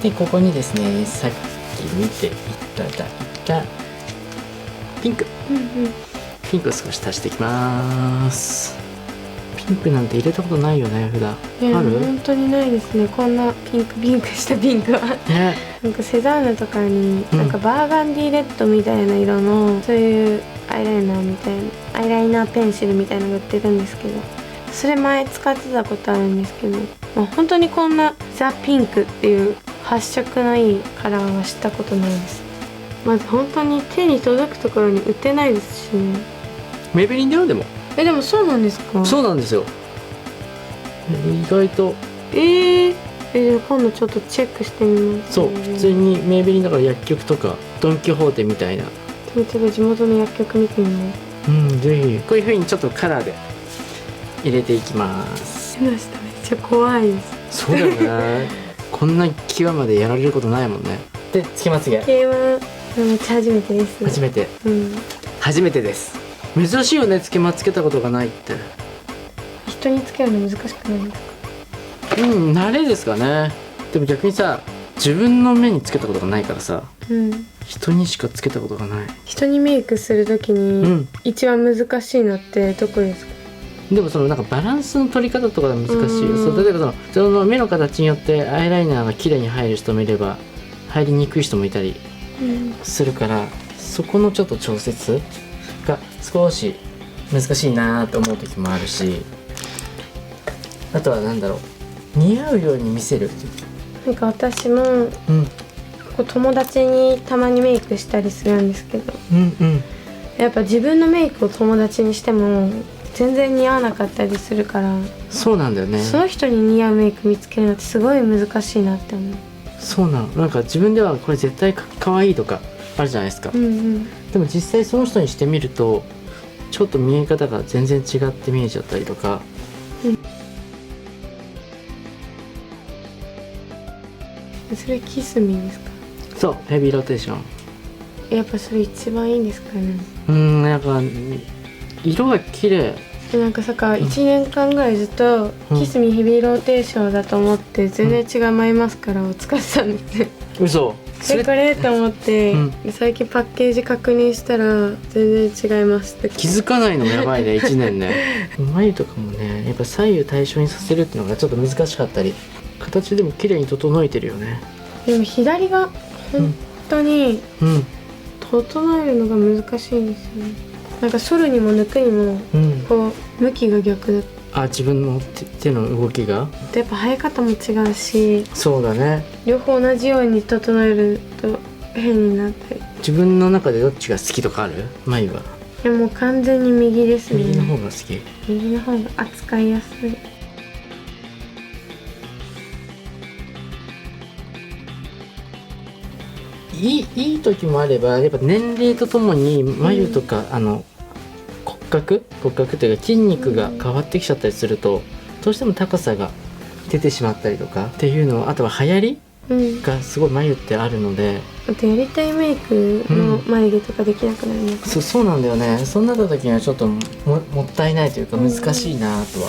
でここにですね、さっき見ていただいたピンク、ピンクを少し足していきます。ピンクなんて入れたことないよね、普段。ある？本当にないですね、こんなピンクしたピンクは。ね、なんかセザンヌとかに、なんかバーガンディレッドみたいな色のそういうアイライナーみたいな、アイライナーペンシルみたいなのが売ってるんですけど、それ前使ってたことあるんですけど、本当にこんなザ・ピンクっていう発色のいいカラーはしたことないです。まず本当に手に届くところに売ってないですしね。メイベリンだよ。でもそうなんですか？そうなんですよ、意外と。じゃあ今度ちょっとチェックしてみます。そう、普通にメイベリンだから薬局とかドン・キホーテみたいな。ちょっと地元の薬局見てみます。ぜひこういう風にちょっとカラーで入れていきます。手の下めっちゃ怖いです。そうだよねこんな際までやられることないもんね。で、つけまつげ。系はめっちゃ初めてです。初めて。初めてです。珍しいよね、つけまつけたことがないって。人につけるの難しくないですか？慣れですかね。でも逆にさ、自分の目につけたことがないからさ、人にしかつけたことがない。人にメイクするときに一番難しいのってどこですか？でもそのなんかバランスの取り方とかが難しいよ。そう例えばその目の形によってアイライナーが綺麗に入る人もいれば入りにくい人もいたりするから、そこのちょっと調節が少し難しいなと思う時もあるし、あとはなんだろう、似合うように見せる。なんか私も、こう友達にたまにメイクしたりするんですけど、やっぱ自分のメイクを友達にしても全然似合わなかったりするから。そうなんだよね。その人に似合うメイク見つけるのってすごい難しいなって思う。そうなの。なんか自分ではこれ絶対可愛いとかあるじゃないですか。でも実際その人にしてみるとちょっと見え方が全然違って見えちゃったりとか。それキスミですか？そう、ヘビーローテーション。やっぱそれ一番いいんですかね。なんか色が綺麗。なんかさか1年間ぐらいずっとキスミヘビーローテーションだと思って全然違うマイマスカラを使ってたんですよ。嘘。これと思って、最近パッケージ確認したら全然違いますって。気づかないのもやばいね1年ね眉とかもね、やっぱ左右対称にさせるっていうのがちょっと難しかったり、形でも綺麗に整えてるよね。でも左が本当に整えるのが難しいんですよね。なんか反るにも抜くにもこう向きが逆だ。自分の手の動きがやっぱ生え方も違うし。そうだね。両方同じように整えると変になったり。自分の中でどっちが好きとかある？眉は。でも完全に右ですね。右の方が好き。右の方が扱いやすい。いい時もあれば、やっぱ年齢とともに眉とか、骨格というか筋肉が変わってきちゃったりすると、どうしても高さが出てしまったりとかっていうのは、あとは流行りがすごい眉ってあるので、あとやりたいメイクの眉毛とかできなくなります。そうなんだよね。そうなった時にはちょっと もったいないというか難しいなとは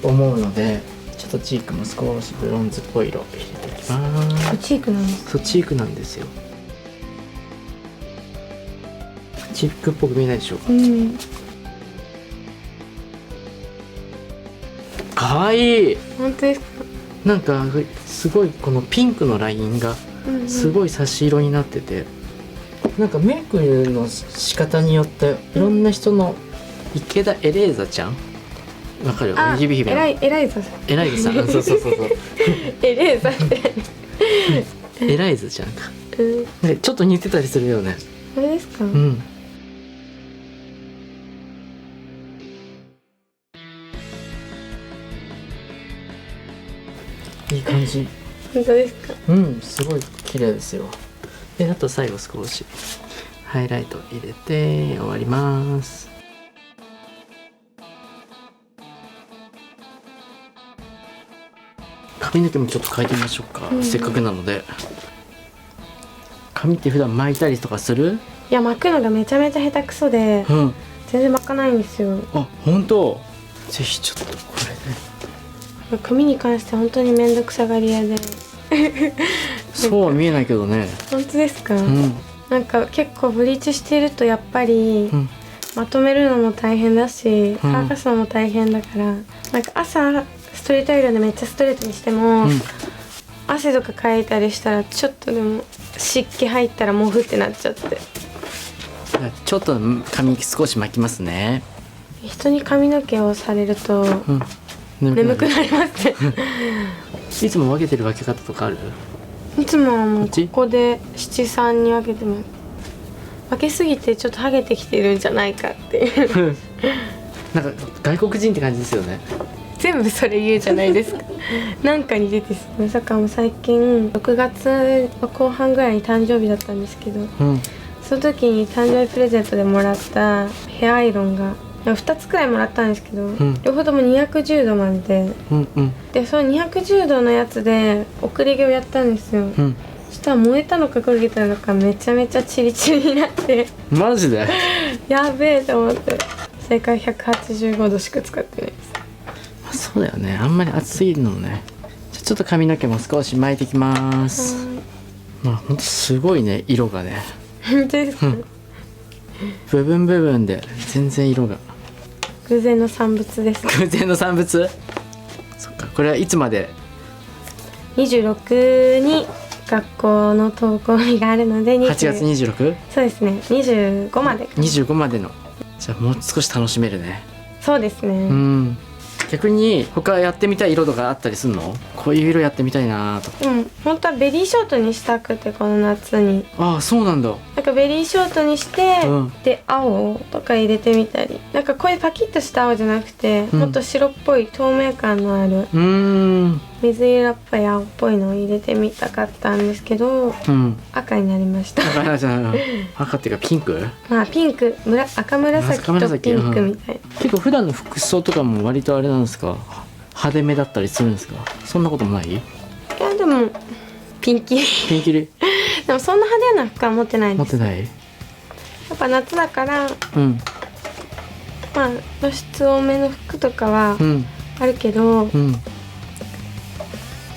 思うので、ちょっとチークも少しブロンズっぽい色入れていきます。チークなんですか？そう、チークなんですよ。チークっぽく見えないでしょうか。かわいい。本当ですか？なんかすごいこのピンクのラインがすごい差し色になってて、なんかメイクの仕方によっていろんな人の、池田エレーザちゃんわかる？エライザさんそうエレーザってエライザちゃんか、ちょっと似てたりするよね。あれですか？いい感じ。本当ですか？すごい綺麗ですよ。で、あと最後少しハイライト入れて終わります。髪の毛もちょっと変えてみましょうか、せっかくなので。髪って普段巻いたりとかする？いや、巻くのがめちゃめちゃ下手くそで、全然巻かないんですよ。あ、本当？ぜひちょっとこれね。髪に関して本当に面倒くさがり屋でそうは見えないけどね。本当ですか？うんなんか結構ブリーチしてるとやっぱり、うんまとめるのも大変だし乾かすのも大変だから、なんか朝ストレートアイロンでめっちゃストレートにしても、汗とかかいたりしたらちょっとでも湿気入ったらモフってなっちゃって、ちょっと髪少し巻きますね。人に髪の毛をされると眠くなりますねいつも分けてる分け方とかある？いつもはもうこっちここで七三に分けてます。分けすぎてちょっとハゲてきてるんじゃないかっていうなんか外国人って感じですよね。全部それ言うじゃないですかなんかに出てまさかも最近6月の後半ぐらいに誕生日だったんですけど、その時に誕生日プレゼントでもらったヘアアイロンが2つくらいもらったんですけど、両方とも210度までで、その210度のやつで送り毛をやったんですよ。そしたら燃えたのか焦げたのかめちゃめちゃチリチリになってマジでやべえと思って、正解185度しか使ってないです。そうだよね、あんまり暑すぎるのもね。じゃあちょっと髪の毛も少し巻いてきます。まあほんとすごいね、色がね。本当ですか？部分で全然色が偶然の産物です。偶然の産物。そっか、これはいつまで26に学校の登校日があるので8月 26？ そうですね、25まで25までの。じゃあもう少し楽しめるね。そうですね。逆に他やってみたい色とかあったりするの？こういう色やってみたいなとか。でも本当はベリーショートにしたくて、この夏に。ああ、そうなんだ。なんかベリーショートにして、で青とか入れてみたり、なんかこういうパキッとした青じゃなくて、もっと白っぽい透明感のある水色っぽい青っぽいのを入れてみたかったんですけど、赤になりました。赤っていうかピンク？まあピンク、赤紫とピンクみたいな。結構普段の服装とかも割とあれなんですか？派手めだったりするんですか？そんなこともない？いやでもピンキリピンキリでもそんな派手な服は持ってないです。持ってない？やっぱ夏だから、まあ露出多めの服とかはあるけど、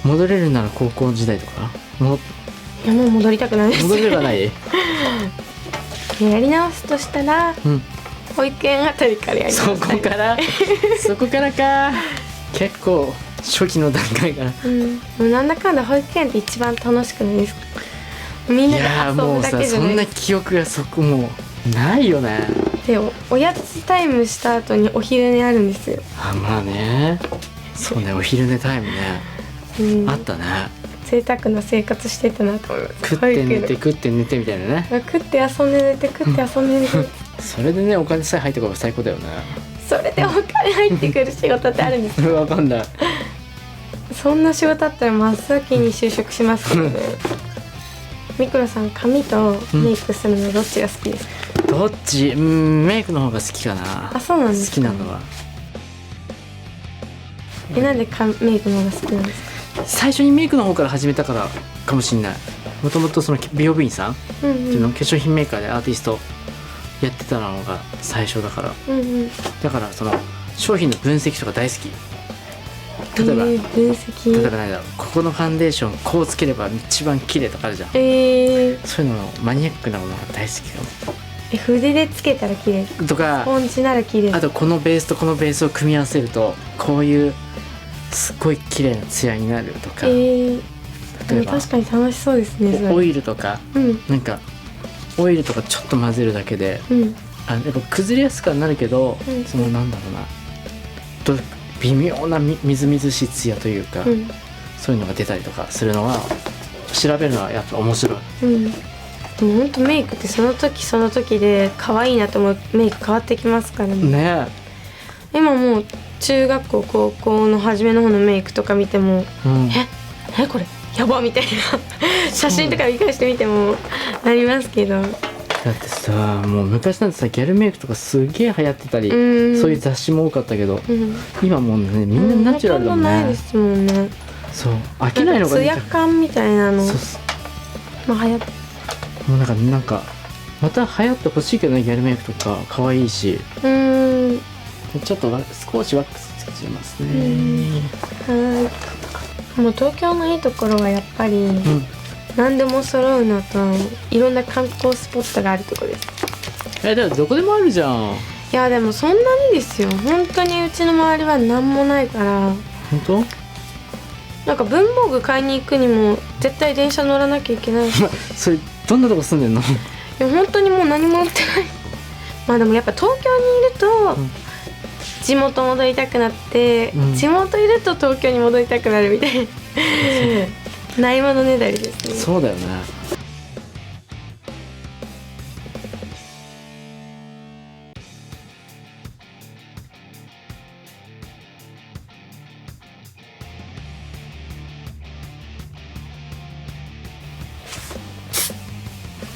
戻れるなら高校時代とか？いやもう戻りたくないです。戻ればない？やり直すとしたら、保育園あたりからやり直したい。そこからか。結構初期の段階から。もうなんだかんだ保育園って一番楽しくないですか？みんなで遊ぶだけじゃないですか。そんな記憶がそこもうないよね。でおやつタイムした後にお昼寝あるんですよ。まあね、そうね、お昼寝タイムね、あったね。贅沢な生活してたなと思います。食って寝て食って寝てみたいなね。食って遊んで寝て食って遊んで寝てそれでね、お金さえ入ってこれば最高だよね。それでお金入ってくる仕事ってあるんですか？わかんない。そんな仕事あったら真っ先に就職しますけどね。ミクロさん、髪とメイクするのどっちが好きですか？どっち？メイクの方が好きかな。あ、そうなんですか。好きなのは。なんでメイクの方が好きなんですか？最初にメイクの方から始めたからかもしれない。もともとその美容部員さんっていうの、化粧品メーカーでアーティストやってたのが最初だから、だからその商品の分析とか大好き。例えば、分析、例えば何だろう、ここのファンデーションこうつければ一番綺麗とかあるじゃん。そういうのマニアックなものが大好きかも。筆でつけたら綺麗とか、スポンジなら綺麗。あとこのベースとこのベースを組み合わせるとこういうすっごい綺麗なツヤになるとか、例えば確かに楽しそうですね。オイルとか、なんかオイルとかちょっと混ぜるだけで、やっぱ崩れやすくはなるけど、そのなんだろうな、微妙なみずみずしいツヤというか、そういうのが出たりとかするのは調べるのはやっぱ面白い。でも本当メイクってその時その時で可愛いなと思うメイク変わってきますからね。今もう中学校高校の初めの方のメイクとか見ても、えこれやばみたいな写真とか見返してみてもなりますけど。だってさ、もう昔なんてさ、ギャルメイクとかすげえ流行ってたり、そういう雑誌も多かったけど、今もうね、みんなナチュラルだもんね。ないですもんね。そう、飽きないのがツヤ感みたいなのまあ流行って、もうなんかまた流行ってほしいけどね、ギャルメイクとか可愛いし。ちょっと少しワックスつけちゃいますね。もう東京のいいところはやっぱり、何でも揃うのといろんな観光スポットがあるとこです。だからどこでもあるじゃん。いやでもそんなにですよ。本当にうちの周りは何もないから。本当？なんか文房具買いに行くにも絶対電車乗らなきゃいけないしそれどんなとこ住んでんの？いや本当にもう何も売ってないまあでもやっぱ東京にいると地元戻りたくなって、地元いると東京に戻りたくなるみたいなないものねだりですね。そうだよね。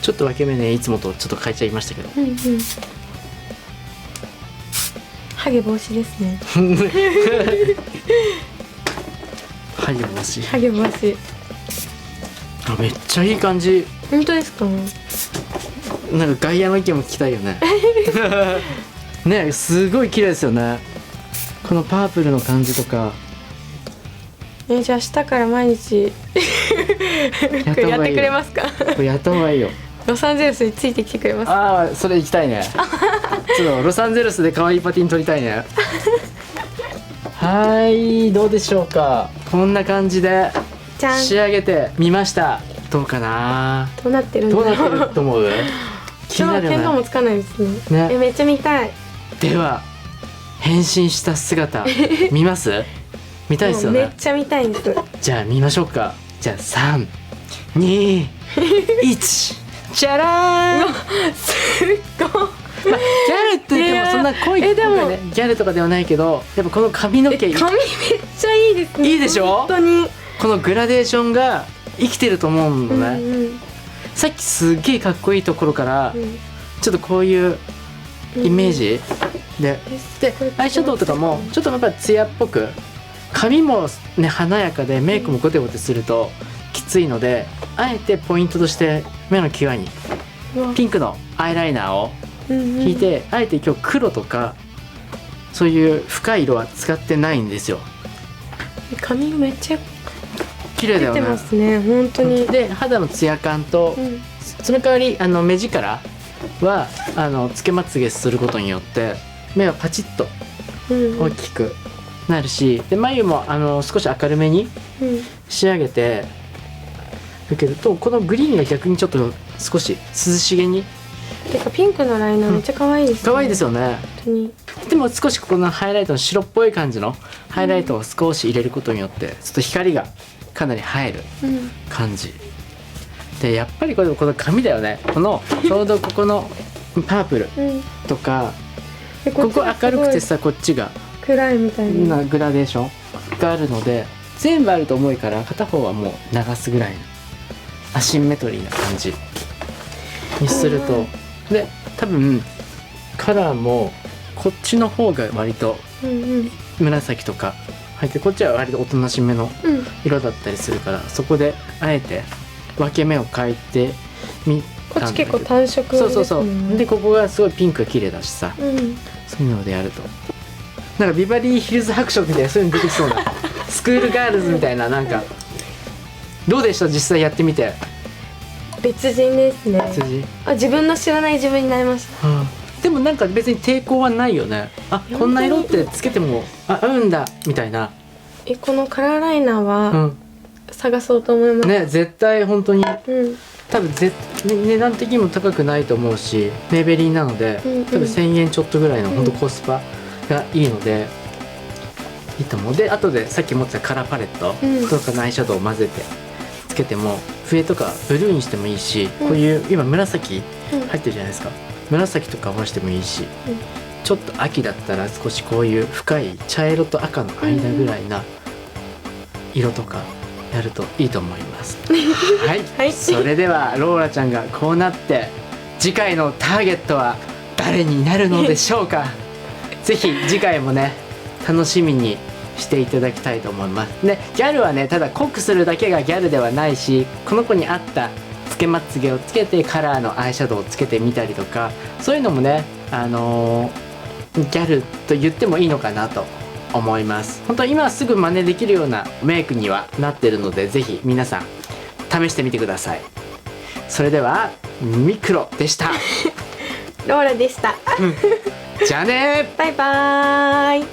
ちょっと分け目ね、いつもとちょっと変えちゃいましたけど。ハゲ防止ですね。ハゲ防止。ハゲ防止。あ、めっちゃいい感じ。本当ですか？なんか外野の意見も聞きたいよね。ね、すごい綺麗ですよね。このパープルの感じとか。じゃあ明日から毎日やってくれますか？これやった方がいいよ。ロサンゼルスについてきてくれますか？ああ、それ行きたいね。ちょっとロサンゼルスで可愛いパティン撮りたいね。はい、どうでしょうか。こんな感じで仕上げてみました。どうかな。どうなってるんだろう。どうなってると思う？気になるよね。見当もつかないですね。めっちゃ見たい。では変身した姿見ます？見たいですよね。めっちゃ見たいんです。じゃあ見ましょうか。じゃあ3、2、1。じゃらーん。すっごい。まあ、ギャルって言ってもそんな濃い、でもね、ギャルとかではないけど、やっぱこの髪の毛髪めっちゃいいですね。いいでしょ。本当にこのグラデーションが生きてると思うのね、さっきすっげえかっこいいところから、ちょっとこういうイメージ、でアイシャドウとかもちょっとやっぱ艶っぽく、髪もね華やかでメイクもゴテゴテするときついので、あえてポイントとして目の際にピンクのアイライナーを引いて、あえて今日黒とかそういう深い色は使ってないんですよ。髪めっちゃ綺麗だよね。出てますね、本当に。で肌のツヤ感と、その代わり目力はつけまつげすることによって目はパチッと大きくなるし、で眉も少し明るめに仕上げて受けると、このグリーンが逆にちょっと少し涼しげに。てかピンクのライナーめっちゃ可愛いですね。可愛いですよね。本当に。でも少しここのハイライトの白っぽい感じのハイライトを少し入れることによってちょっと光がかなり映える感じ、でやっぱりこの髪だよね。このちょうどここのパープルとか、ここ明るくてさ、こっちが暗いみたいなグラデーションがあるので、全部あると重いから片方はもう流すぐらいのアシンメトリーな感じにすると、で多分カラーもこっちの方が割と紫とか入って、こっちは割とおとなしめの色だったりするから、そこであえて分け目を変えてみこっち結構単色ですね。そうでここがすごいピンクが綺麗だしさ、そういうのでやるとなんかビバリーヒルズ白書みたいな、そういうの出てきそうなスクールガールズみたいな。なんかどうでした、実際やってみて。別人ですね。自分の知らない自分になりました。でもなんか別に抵抗はないよね。あ、こんな色ってつけても合うんだみたいな。このカラーライナーは探そうと思いますね。絶対本当に、多分値段的にも高くないと思うし、メーベリンなので、多分1000円ちょっとぐらいの本当コスパがいいので、いいと思う。で後でさっき持ってたカラーパレットとかのアイシャドウを混ぜてつけても、笛とかブルーにしてもいいし、こういう今紫入ってるじゃないですか。紫とか合わせてもいいし、ちょっと秋だったら少しこういう深い茶色と赤の間ぐらいな色とかやるといいと思います。はい、それではローラちゃんがこうなって次回のターゲットは誰になるのでしょうか。ぜひ次回もね楽しみにしていただきたいと思いますね。ギャルはねただ濃くするだけがギャルではないし、この子に合ったつけまつげをつけてカラーのアイシャドウをつけてみたりとか、そういうのもねギャルと言ってもいいのかなと思います。本当今すぐ真似できるようなメイクにはなってるので、ぜひ皆さん試してみてください。それではミクロでしたローラでした。じゃあねバイバーイ。